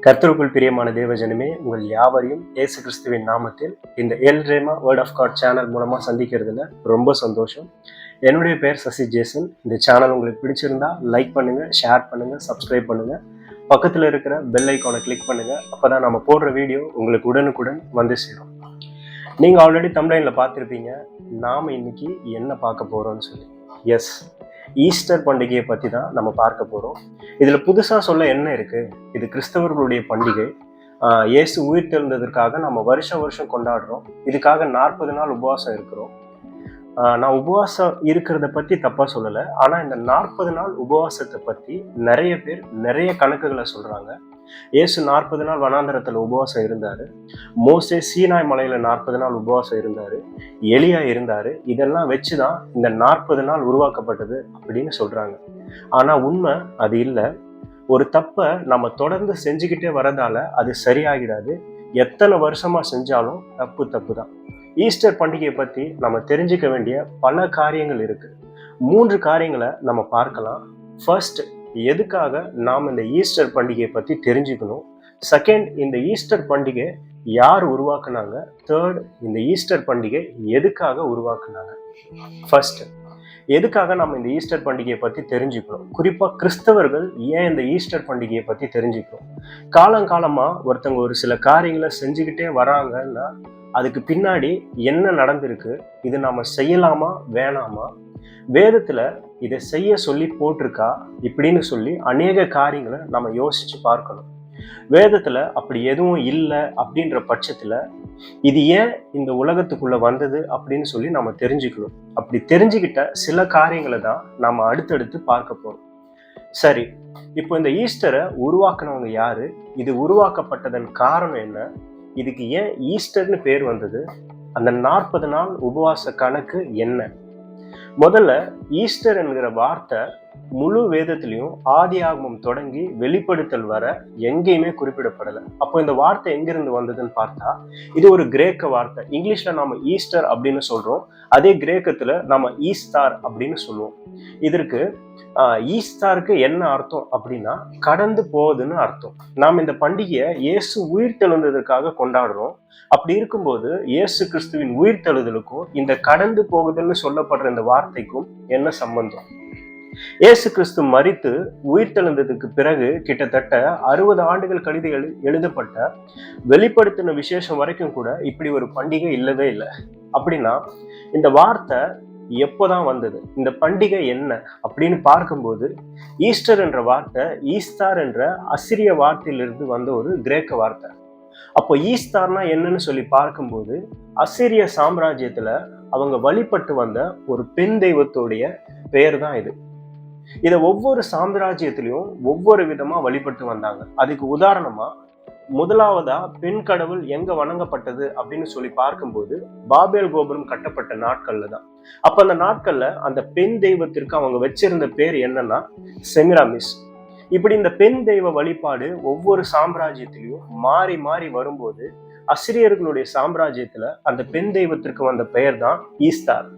கர்த்தருக்குள் பிரியமான தேவஜனமே, உங்கள் யாவரையும் இயேசு கிறிஸ்துவின் நாமத்தில் இந்த El Rhema word of God channel மூலமாக சந்திக்கிறதுல ரொம்ப சந்தோஷம். என்னுடைய பேர் சசி ஜேசன். இந்த சேனல் உங்களுக்கு பிடிச்சிருந்தா லைக் பண்ணுங்கள், ஷேர் பண்ணுங்கள், சப்ஸ்கிரைப் பண்ணுங்கள். பக்கத்தில் இருக்கிற பெல் ஐக்கானை கிளிக் பண்ணுங்கள். அப்போ தான் நம்ம போடுற வீடியோ உங்களுக்கு உடனுக்குடன் வந்து சேரும். நீங்கள் ஆல்ரெடி தம்ப்லைனில் பார்த்துருப்பீங்க, நாம் இன்னைக்கு என்ன பார்க்க போகிறோம்னு சொல்லி. எஸ், ஈஸ்டர் பண்டிகையை பற்றி தான் நம்ம பார்க்க போகிறோம். இதில் புதுசாக சொல்ல என்ன இருக்குது? இது கிறிஸ்தவர்களுடைய பண்டிகை. இயேசு உயிர் தெழுந்ததற்காக நம்ம வருஷம் கொண்டாடுறோம். இதுக்காக 40 நாள் உபவாசம் இருக்கிறோம். நான் உபவாசம் இருக்கிறத பற்றி தப்பாக சொல்லலை, ஆனால் இந்த 40 நாள் உபவாசத்தை பற்றி நிறைய பேர் நிறைய கணக்குகளை சொல்கிறாங்க. இயேசு 40 நாள் வனாந்தரத்தில் உபவாசம் இருந்தார். மோசே சீனாய் மலையில் 40 நாள் உபவாசம் இருந்தார். எலியா இருந்தார். இதெல்லாம் வச்சு தான் இந்த 40 நாள் உருவாக்கப்பட்டது அப்படின்னு சொல்கிறாங்க. ஆனால் உண்மை அது இல்லை. ஒரு தப்பை நம்ம தொடர்ந்து செஞ்சுக்கிட்டே வரதால அது சரியாகிடாது. எத்தனை வருஷமாக செஞ்சாலும் தப்பு தான். ஈஸ்டர் பண்டிகையை பற்றி நம்ம தெரிஞ்சுக்க வேண்டிய பல காரியங்கள் இருக்குது. 3 காரியங்களை நம்ம பார்க்கலாம். ஃபர்ஸ்ட், எதுக்காக நாம் இந்த ஈஸ்டர் பண்டிகையை பற்றி தெரிஞ்சுக்கணும். செகண்ட், இந்த ஈஸ்டர் பண்டிகை யார் உருவாக்குனாங்க. தேர்ட், இந்த ஈஸ்டர் பண்டிகை எதுக்காக உருவாக்குனாங்க. ஃபர்ஸ்ட், எதுக்காக நம்ம இந்த ஈஸ்டர் பண்டிகையை பற்றி தெரிஞ்சுக்கணும். குறிப்பாக கிறிஸ்தவர்கள் ஏன் இந்த ஈஸ்டர் பண்டிகையை பற்றி தெரிஞ்சுக்கணும். காலங்காலமாக ஒருத்தவங்க ஒரு சில காரியங்களை செஞ்சுக்கிட்டே வராங்கன்னா அதுக்கு பின்னாடி என்ன நடந்திருக்கு, இது நம்ம செய்யலாமா வேணாமா, வேதத்தில் இதை செய்ய சொல்லி போட்டிருக்கா இப்படின்னு சொல்லி அநேக காரியங்களை நம்ம யோசிச்சு பார்க்கணும். வேதத்தில் அப்படி எதுவும் இல்லை அப்படின்ற பட்சத்தில் இது ஏன் இந்த உலகத்துக்குள்ள வந்தது அப்படின்னு சொல்லி நம்ம தெரிஞ்சுக்கணும். அப்படி தெரிஞ்சுக்கிட்ட சில காரியங்களை தான் நம்ம அடுத்தடுத்து பார்க்க போறோம். சரி, இப்போ இந்த ஈஸ்டரை உருவாக்குனவங்க யாரு, இது உருவாக்கப்பட்டதன் காரணம் என்ன, இதுக்கு ஏன் ஈஸ்டர்னு பேர் வந்தது, அந்த 40 நாள் உபவாச கணக்கு என்ன. முதல்ல, ஈஸ்டர் என்கிற வார்த்தை முழு வேதத்திலையும் ஆதி ஆகமம் தொடங்கி வெளிப்படுத்தல் வர எங்கேயுமே குறிப்பிடப்படலை. அப்போ இந்த வார்த்தை எங்கிருந்து வந்ததுன்னு பார்த்தா, இது ஒரு கிரேக்க வார்த்தை. இங்கிலீஷ்ல நாம ஈஸ்டர் அப்படின்னு சொல்றோம், அதே கிரேக்கத்துல நாம ஈஸ்டார் அப்படின்னு சொல்லுவோம். இதற்கு ஈஸ்டாருக்கு என்ன அர்த்தம் அப்படின்னா கடந்து போகுதுன்னு அர்த்தம். நாம் இந்த பண்டிகையை இயேசு உயிர் தெழுந்ததற்காக கொண்டாடுறோம். அப்படி இருக்கும்போது இயேசு கிறிஸ்துவின் உயிர் தெழுதலுக்கும் இந்த கடந்து போகுதுன்னு சொல்லப்படுற இந்த வார்த்தைக்கும் என்ன சம்பந்தம்? இயேசு கிறிஸ்து மரித்து உயிர் தெழுந்ததுக்கு பிறகு கிட்டத்தட்ட 60 ஆண்டுகள் கழித்து எழுதப்பட்ட வெளிப்படுத்தின விசேஷம் வரைக்கும் கூட இப்படி ஒரு பண்டிகை இல்லவே இல்லை. அப்படின்னா இந்த வார்த்தை எப்போதான் வந்தது, இந்த பண்டிகை என்ன அப்படின்னு பார்க்கும்போது ஈஸ்டர் என்ற வார்த்தை ஈஸ்தார் என்ற அசிரிய வார்த்தையிலிருந்து வந்த ஒரு கிரேக்க வார்த்தை. அப்போ ஈஸ்தார்னா என்னன்னு சொல்லி பார்க்கும்போது அசிரிய சாம்ராஜ்யத்துல அவங்க வழிபட்டு வந்த ஒரு பெண் தெய்வத்துடைய பெயர் தான் இது. இதை ஒவ்வொரு சாம்ராஜ்யத்திலையும் ஒவ்வொரு விதமா வழிபட்டு வந்தாங்க. அதுக்கு உதாரணமா முதலாவதா பெண் கடவுள் எங்க வணங்கப்பட்டது அப்படின்னு சொல்லி பார்க்கும்போது பாபேல் கோபுரம் கட்டப்பட்ட நாட்கள்ல தான். அப்ப அந்த நாட்கள்ல அந்த பெண் தெய்வத்திற்கு அவங்க வச்சிருந்த பேர் என்னன்னா செமிராமிஸ். இப்படி இந்த பெண் தெய்வ வழிபாடு ஒவ்வொரு சாம்ராஜ்யத்திலையும் மாறி மாறி வரும்போது அசிரியர்களுடைய சாம்ராஜ்யத்துல அந்த பெண் தெய்வத்திற்கு வந்த பெயர் தான் ஈஸ்தார்.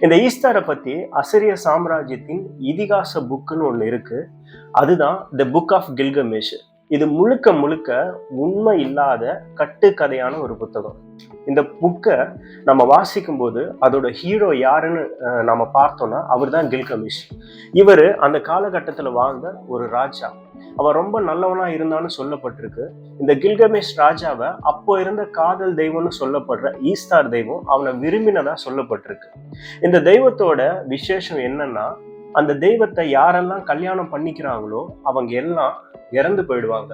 இந்த ஈஸ்டாரை பத்தி அசிரிய சாம்ராஜ்யத்தின் இதிகாச புக்குன்னு ஒண்ணு இருக்கு. அதுதான் தி புக் ஆஃப் கில்கமேஷ். இது முழுக்க உண்மை இல்லாத கட்டுக்கதையான ஒரு புத்தகம். இந்த புக்கை நம்ம வாசிக்கும் போது அதோட ஹீரோ யாருன்னு நம்ம பார்த்தோம்னா அவர் தான் கில்கமேஷ். இவர் அந்த காலகட்டத்தில் வாழ்ந்த ஒரு ராஜா. அவன் ரொம்ப நல்லவனா இருந்தான்னு சொல்லப்பட்டிருக்கு. இந்த கில்கமேஷ் ராஜாவை அப்போ இருந்த காதல் தெய்வம்னு சொல்லப்படுற ஈஸ்டார் தெய்வம் அவனை விரும்பினதா சொல்லப்பட்டிருக்கு. இந்த தெய்வத்தோட விசேஷம் என்னன்னா, அந்த தெய்வத்தை யாரெல்லாம் கல்யாணம் பண்ணிக்கிறாங்களோ அவங்க எல்லாம் இறந்து போயிடுவாங்க,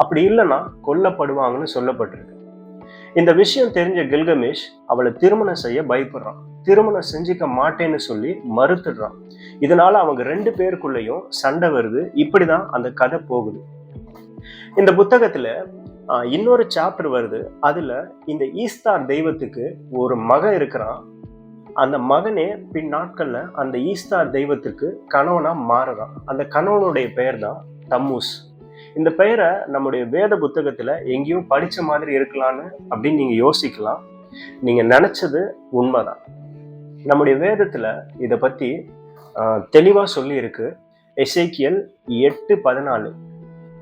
அப்படி இல்லைன்னா கொல்லப்படுவாங்கன்னு சொல்லப்பட்டிருக்கு. இந்த விஷயம் தெரிஞ்ச கில்கமேஷ் அவளை திருமணம் செய்ய பயப்படுறான். திருமணம் செஞ்சுக்க மாட்டேன்னு சொல்லி மறுத்துடுறான். இதனால அவங்க 2 பேருக்குள்ளேயும் சண்டை வருது. இப்படிதான் அந்த கதை போகுது. இந்த புத்தகத்துல இன்னொரு சாப்டர் வருது. அதுல இந்த ஈஸ்தார் தெய்வத்துக்கு ஒரு மகன் இருக்கிறான். அந்த மகனே பின் நாட்கள்ல அந்த ஈஸ்தார் தெய்வத்துக்கு கணவனா மாறுறான். அந்த கணவனுடைய பெயர் தான் தம்மூஸ். இந்த பெயரை நம்முடைய வேத புத்தகத்துல எங்கேயும் படிச்ச மாதிரி இருக்கலான்னு அப்படின்னு நீங்க யோசிக்கலாம். நீங்க நினைச்சது உண்மைதான். நம்முடைய வேதத்துல இதை பத்தி தெளிவா சொல்லி இருக்கு. எசேக்கியேல் 8:14.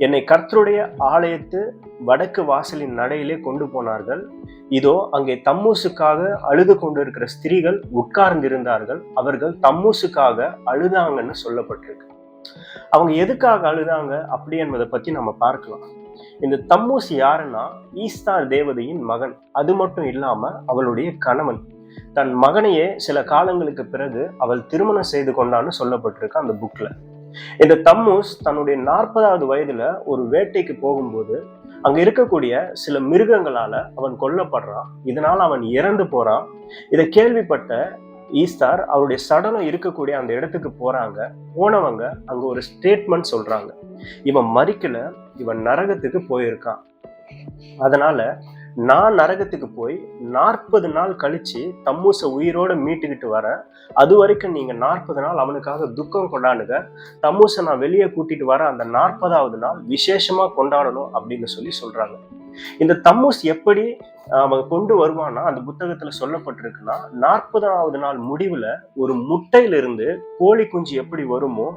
என்னை கர்த்தருடைய ஆலயத்து வடக்கு வாசலின் நடையிலே கொண்டு போனார்கள். இதோ அங்கே தம்மூசுக்காக அழுது கொண்டிருக்கிற ஸ்திரீகள் உட்கார்ந்திருந்தார்கள். அவர்கள் தம்மூசுக்காக அழுதாங்கன்னு சொல்லப்பட்டிருக்கு. அவங்க எதுக்காக அழுதாங்க அப்படி என்பதை பத்தி நம்ம பார்க்கலாம். இந்த தம்மூஸ் யாருன்னா ஈஸ்தார் தேவதையின் மகன். அது மட்டும் இல்லாம அவளுடைய கணவன். தன் மகனையே சில காலங்களுக்கு பிறகு அவள் திருமணம் செய்து கொண்டான்னு சொல்லப்பட்டிருக்கு அந்த புக்ல. இந்த தம்மூஸ் தன்னுடைய 40வது வயதுல ஒரு வேட்டைக்கு போகும்போது அங்க இருக்கக்கூடிய சில மிருகங்களால அவன் கொல்லப்படுறான். இதனால அவன் இறந்து போறான். இதை கேள்விப்பட்ட ஈஸ்தார் அவருடைய சடலம் இருக்கக்கூடிய அந்த இடத்துக்கு போறாங்க. போனவங்க அங்க ஒரு ஸ்டேட்மெண்ட் சொல்றாங்க, இவன் மரிக்கல, இவன் நரகத்துக்கு போயிருக்கான். அதனால நான் நரகத்துக்கு போய் 40 நாள் கழிச்சு தம்மூச உயிரோட மீட்டுக்கிட்டு வரேன். அது வரைக்கும் நீங்க 40 நாள் அவனுக்காக துக்கம் கொண்டாடுங்க. தம்மூச நான் வெளியே கூட்டிட்டு வர அந்த 40வது நாள் விசேஷமா கொண்டாடணும் அப்படின்னு சொல்றாங்க. இந்த தம்மூஸ் எப்படி அவன் கொண்டு வருவான்னா அந்த புத்தகத்துல சொல்லப்பட்டிருக்குன்னா 40வது நாள் முடிவுல ஒரு முட்டையிலிருந்து கோழி குஞ்சு எப்படி வருமோ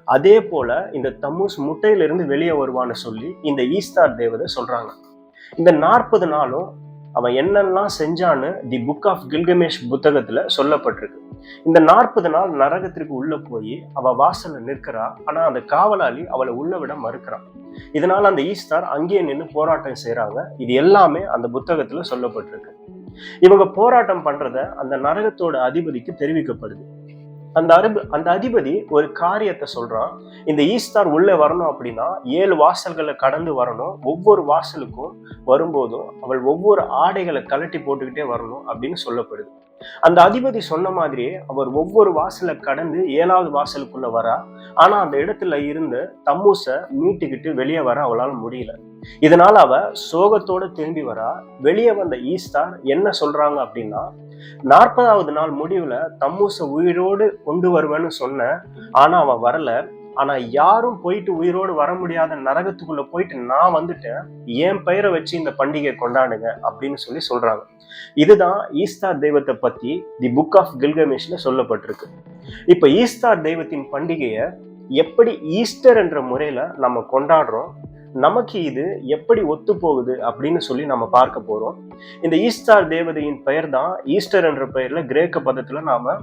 அதே போல இந்த தம்மூஸ் முட்டையிலிருந்து வெளியே வருவான்னு சொல்லி இந்த ஈஸ்தார் தேவதை சொல்றாங்க. இந்த 40 நாளும் அவன் என்னெல்லாம் செஞ்சான்னு தி புக் ஆஃப் கில்கமேஷ் புத்தகத்துல சொல்லப்பட்டிருக்கு. இந்த 40 நாள் நரகத்திற்கு உள்ள போய் அவ வாசல்ல நிற்கிறா. ஆனா அந்த காவலாளி அவளை உள்ள விட மறுக்கிறான். இதனால அந்த ஈஸ்தார் அங்கேயே நின்று போராட்டம் செய்யறாங்க. இது எல்லாமே அந்த புத்தகத்துல சொல்லப்பட்டிருக்கு. இவங்க போராட்டம் பண்றத அந்த நரகத்தோட அதிபதிக்கு தெரிவிக்கப்படுது. அந்த அதிபதி ஒரு காரியத்தை சொல்றான். இந்த ஈஸ்தார் உள்ள வரணும் அப்படின்னா 7 வாசல்களை கடந்து வரணும். ஒவ்வொரு வாசலுக்கும் வரும்போதும் அவள் ஒவ்வொரு ஆடைகளை கலட்டி போட்டுக்கிட்டே வரணும் அப்படின்னு சொல்லப்படுது. அந்த அதிபதி சொன்ன மாதிரியே அவர் ஒவ்வொரு வாசலை கடந்து 7வது வாசலுக்குள்ள வரா. ஆனா அந்த இடத்துல இருந்து தம்மூச மீட்டுக்கிட்டு வெளியே வர அவளால் முடியல. இதனால அவ சோகத்தோட திரும்பி வரா. வெளியே வந்த ஈஸ்தார் என்ன சொல்றாங்க அப்படின்னா, 40வது நாள் முடிவுல தம்மூச உயிரோடு கொண்டு வருவேன்னு சொன்ன, ஆனா அவன் வரல. ஆனா யாரும் போயிட்டு உயிரோடு வர முடியாத நரகத்துக்குள்ள போயிட்டு நான் வந்துட்டேன், என் பெயரை வச்சு இந்த பண்டிகை கொண்டாடுங்க அப்படின்னு சொல்றாங்க. இதுதான் ஈஸ்தார் தெய்வத்தை பத்தி தி புக் ஆஃப் கில்கமேஷ்ல சொல்லப்பட்டிருக்கு. இப்ப ஈஸ்தார் தெய்வத்தின் பண்டிகையை எப்படி ஈஸ்டர் என்ற முறையில நம்ம கொண்டாடுறோம், நமக்கு இது எப்படி ஒத்து போகுது அப்படின்னு நம்ம பார்க்க போறோம். இந்த ஈஸ்டார் தேவதையின் பெயர் தான் ஈஸ்டர் என்ற பெயர்ல கிரேக்க பதத்துல நாம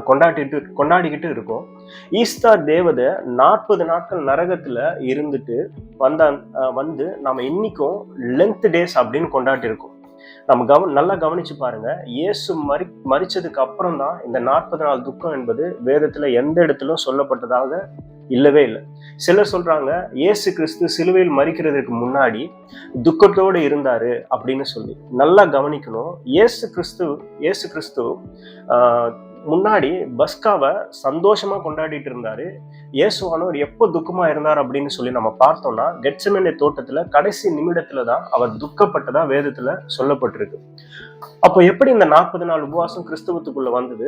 கொண்டாடிக்கிட்டு இருக்கோம். ஈஸ்டார் தேவதை 40 நாட்கள் நரகத்துல இருந்துட்டு வந்து நாம இன்னைக்கும் லென்த் டேஸ் அப்படின்னு கொண்டாடி இருக்கோம். நம்ம நல்லா கவனிச்சு பாருங்க. இயேசு மரிச்சதுக்கு அப்புறம் தான் இந்த 40 நாள் துக்கம் என்பது வேதத்துல எந்த இடத்திலும் சொல்லப்பட்டதாக இல்லவே இல்லை. சிலர் சொல்றாங்க இயேசு கிறிஸ்து சிலுவையில் மரிக்கிறதுக்கு முன்னாடி துக்கத்தோடு இருந்தாரு அப்படின்னு சொல்லி. நல்லா கவனிக்கணும். இயேசு கிறிஸ்து முன்னாடி பஸ்காவை சந்தோஷமா கொண்டாடிட்டு இருந்தாரு. இயேசுவானவர் எப்போ துக்கமா இருந்தார் அப்படின்னு சொல்லி நம்ம பார்த்தோம்னா கெத்செமனே தோட்டத்துல கடைசி நிமிடத்துலதான் அவர் துக்கப்பட்டதா வேதத்துல சொல்லப்பட்டிருக்கு. அப்போ எப்படி இந்த 40 நாள் உபவாசம் கிறிஸ்துவத்துக்குள்ள வந்தது?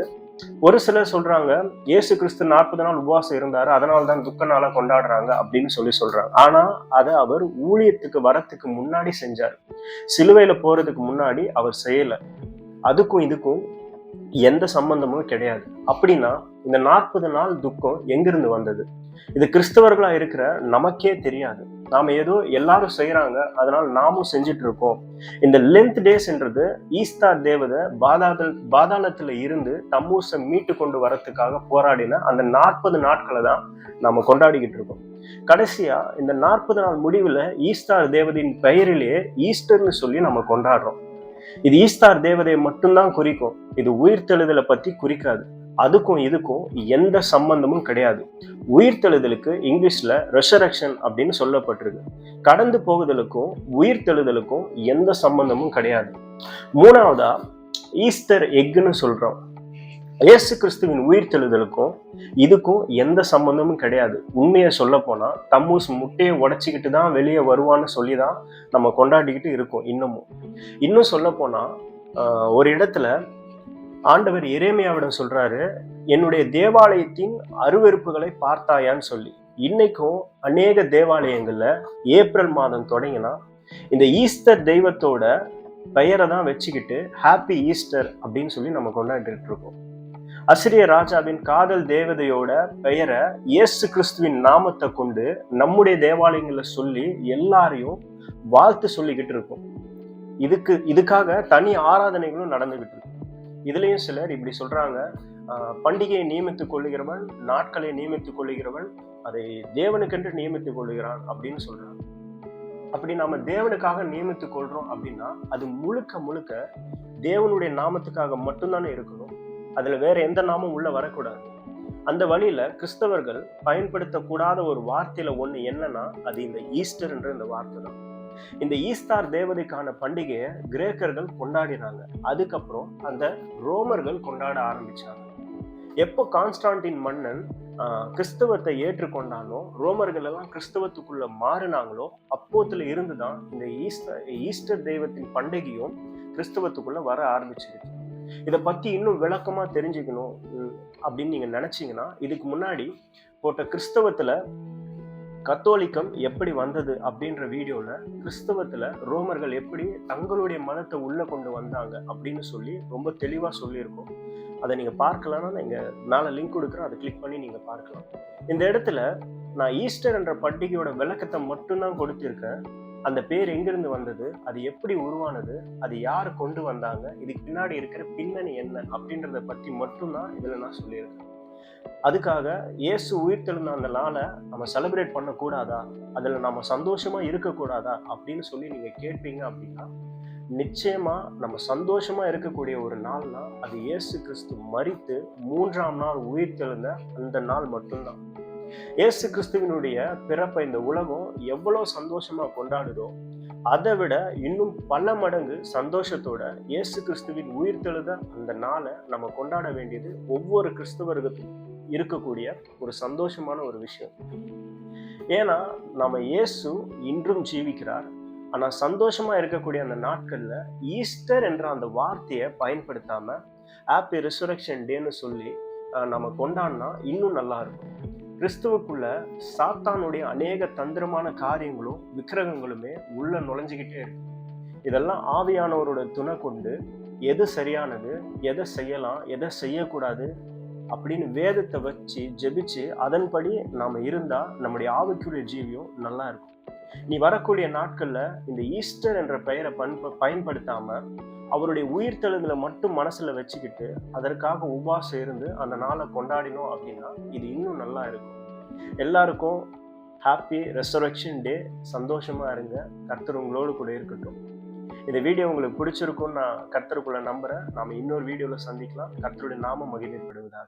ஒரு சிலர் சொல்றாங்க இயேசு கிறிஸ்து 40 நாள் உபவாசம் இருந்தாரு, அதனால்தான் துக்க நாளா கொண்டாடுறாங்க அப்படின்னு சொல்றாங்க. ஆனா அதை அவர் ஊழியத்துக்கு வரத்துக்கு முன்னாடி செஞ்சார். சிலுவையில போறதுக்கு முன்னாடி அவர் செய்யல. அதுக்கும் இதுக்கும் எந்த சம்பந்தமும் கிடையாது. அப்படின்னா இந்த 40 நாள் துக்கம் எங்கிருந்து வந்தது? இது கிறிஸ்தவர்களா இருக்கிற நமக்கே தெரியாது. நாம ஏதோ எல்லாரும் செய்யறாங்க, அதனால நாமும் செஞ்சுட்டு இருக்கோம். இந்த லென்த் டேஸ்ன்றது ஈஸ்டார் தேவதை பாதாளத்துல இருந்து தம்மூசை மீட்டு கொண்டு வரத்துக்காக போராடின அந்த 40 நாட்களை தான் நாம கொண்டாடிக்கிட்டு இருக்கோம். கடைசியா இந்த 40 நாள் முடிவுல ஈஸ்டார் தேவதையின் பெயரிலேயே ஈஸ்டர்னு சொல்லி நம்ம கொண்டாடுறோம். இது ஈஸ்டார் தேவதையை மட்டும்தான் குறிக்கும். இது உயிர்த்தெழுதலை பத்தி குறிக்காது. அதுக்கும் இதுக்கும் எந்த சம்பந்தமும் கிடையாது. உயிர்த்தெழுதலுக்கு இங்கிலீஷ்ல ரெசரக்ஷன் அப்படின்னு சொல்லப்பட்டிருக்கு. கடந்து போகுதலுக்கும் உயிர்த்தெழுதலுக்கும் எந்த சம்பந்தமும் கிடையாது. மூணாவதா ஈஸ்டர் எக்னு சொல்றோம். இயேசு கிறிஸ்துவின் உயிர்த்தெழுதலுக்கும் இதுக்கும் எந்த சம்பந்தமும் கிடையாது. உண்மையை சொல்ல போனா தம்மூஸ் முட்டையை உடைச்சிக்கிட்டு தான் வெளியே வருவான்னு சொல்லிதான் நம்ம கொண்டாடிக்கிட்டு இருக்கோம். இன்னும் சொல்ல போனா ஒரு இடத்துல ஆண்டவர் எரேமியாவிடம் சொல்றாரு, என்னுடைய தேவாலயத்தின் அருவருப்புகளை பார்த்தாயான்னு சொல்லி. இன்னைக்கும் அநேக தேவாலயங்கள்ல ஏப்ரல் மாதம் தொடங்கினா இந்த ஈஸ்டர் தெய்வத்தோட பெயரை தான் வச்சுக்கிட்டு ஹாப்பி ஈஸ்டர் அப்படின்னு சொல்லி நம்ம கொண்டாடிட்டு இருக்கோம். அசிரிய ராஜாவின் காதல் தேவதையோட பெயரை இயேசு கிறிஸ்துவின் நாமத்தை கொண்டு நம்முடைய தேவாலயங்களை சொல்லி எல்லாரையும் வாழ்த்து சொல்லிக்கிட்டு இருக்கும். இதுக்காக தனி ஆராதனைகளும் நடந்துகிட்டு இருக்கு. இதுலயும் சிலர் இப்படி சொல்றாங்க, பண்டிகையை நியமித்துக் கொள்ளுகிறவன், நாட்களை நியமித்துக் கொள்ளுகிறவன் அதை தேவனுக்கென்று நியமித்துக் கொள்ளுகிறான் அப்படின்னு சொல்றாங்க. அப்படி நாம தேவனுக்காக நியமித்துக் கொள்றோம் அப்படின்னா அது முழுக்க முழுக்க தேவனுடைய நாமத்துக்காக மட்டும்தானே இருக்கணும். அதுல வேற எந்த நாமும் உள்ள வரக்கூடாது. அந்த வழியில கிறிஸ்தவர்கள் பயன்படுத்தக்கூடாத ஒரு வார்த்தையில ஒண்ணு என்னன்னா அது இந்த ஈஸ்டர் என்ற இந்த வார்த்தை தான். இந்த ஈஸ்டார் தேவதைக்கான பண்டிகையை கிரேக்கர்கள் கொண்டாடினாங்க. அதுக்கப்புறம் அந்த ரோமர்கள் கொண்டாட ஆரம்பிச்சாங்க. எப்போ கான்ஸ்டான்டின் மன்னன் கிறிஸ்தவத்தை ஏற்றுக்கொண்டானோ, ரோமர்கள் எல்லாம் கிறிஸ்தவத்துக்குள்ள மாறினாங்களோ, அப்போத்துல இருந்துதான் இந்த ஈஸ்டர் தெய்வத்தின் பண்டிகையும் கிறிஸ்தவத்துக்குள்ள வர ஆரம்பிச்சிருக்கு. இதை பத்தி இன்னும் விளக்கமா தெரிஞ்சுக்கணும் அப்படின்னு நீங்க நினைச்சீங்கன்னா, இதுக்கு முன்னாடி போட்ட கிறிஸ்தவத்துல கத்தோலிக்கம் எப்படி வந்தது அப்படின்ற வீடியோல கிறிஸ்தவத்துல ரோமர்கள் எப்படி தங்களுடைய மதத்தை உள்ள கொண்டு வந்தாங்க அப்படின்னு சொல்லி ரொம்ப தெளிவா சொல்லியிருக்கோம். அதை நீங்க பார்க்கலாம்னா நீங்க மேல லிங்க் கொடுக்குறேன், அதை கிளிக் பண்ணி நீங்க பார்க்கலாம். இந்த இடத்துல நான் ஈஸ்டர் என்ற பண்டிகையோட விளக்கத்தை மட்டும்தான் கொடுத்திருக்கேன். அந்த பேர் எங்கிருந்து வந்தது, அது எப்படி உருவானது, அது யாரு கொண்டு வந்தாங்க, இதுக்கு பின்னாடி இருக்கிற பின்னணி என்ன அப்படின்றத பத்தி மட்டும்தான் இதுல நான் சொல்லியிருக்கேன். அதுக்காக இயேசு உயிர்த்தெழுந்த அந்த நாளை நம்ம செலிப்ரேட் பண்ணக்கூடாதா, அதுல நம்ம சந்தோஷமா இருக்கக்கூடாதா அப்படின்னு சொல்லி நீங்க கேட்பீங்க அப்படின்னா, நிச்சயமா நம்ம சந்தோஷமா இருக்கக்கூடிய ஒரு நாள்னா அது இயேசு கிறிஸ்து மரித்து 3ஆம் நாள் உயிர்த்தெழுந்த அந்த நாள் மட்டும்தான். இயேசு கிறிஸ்துவினுடைய பிறப்பை இந்த உலகம் எவ்வளவு சந்தோஷமா கொண்டாடுதோ அதை விட இன்னும் பல மடங்கு சந்தோஷத்தோட இயேசு கிறிஸ்துவின் உயிர்த்தெழுத அந்த நாளை நம்ம கொண்டாட வேண்டியது ஒவ்வொரு கிறிஸ்தவர்களுக்கும் இருக்கக்கூடிய ஒரு சந்தோஷமான ஒரு விஷயம். ஏன்னா நம்ம இயேசு இன்றும் ஜீவிக்கிறார். ஆனா சந்தோஷமா இருக்கக்கூடிய அந்த நாட்கள்ல ஈஸ்டர் என்ற அந்த வார்த்தையை பயன்படுத்தாம ஹாப்பி ரிசரக்ஷன் டேன்னு சொல்லி நம்ம கொண்டாடினா இன்னும் நல்லா இருக்கும். கிறிஸ்துவுக்குள்ள சாத்தானுடைய அநேக தந்திரமான காரியங்களும் விக்கிரகங்களுமே உள்ள நுழைஞ்சுக்கிட்டே இருக்கு. இதெல்லாம் ஆவியானவரோட துணை கொண்டு எது சரியானது, எதை செய்யலாம், எதை செய்யக்கூடாது அப்படின்னு வேதத்தை வச்சு ஜெபிச்சு அதன்படி நாம இருந்தா நம்முடைய ஆவிக்குரிய ஜீவியம் நல்லா இருக்கும். நீ வரக்கூடிய நாட்கள்ல இந்த ஈஸ்டர் என்ற பெயரை பயன்படுத்தாம அவருடைய உயிர்த்தெழுதலை மட்டும் மனசுல வச்சுக்கிட்டு அதற்காக உபவாசம் இருந்து அந்த நாளை கொண்டாடினோம் அப்படின்னா இது இன்னும் நல்லா இருக்கும். எல்லாருக்கும் ஹாப்பி ரெசரக்ஷன் டே. சந்தோஷமா இருங்க. கர்த்தர் உங்களோடு கூட இருக்கட்டும். இந்த வீடியோ உங்களுக்கு பிடிச்சிருக்கும்னு நான் கர்த்தருக்குள்ள நம்புறேன். நாம இன்னொரு வீடியோல சந்திக்கலாம். கர்த்தருடைய நாமம் மகிமைப்படுவதாக.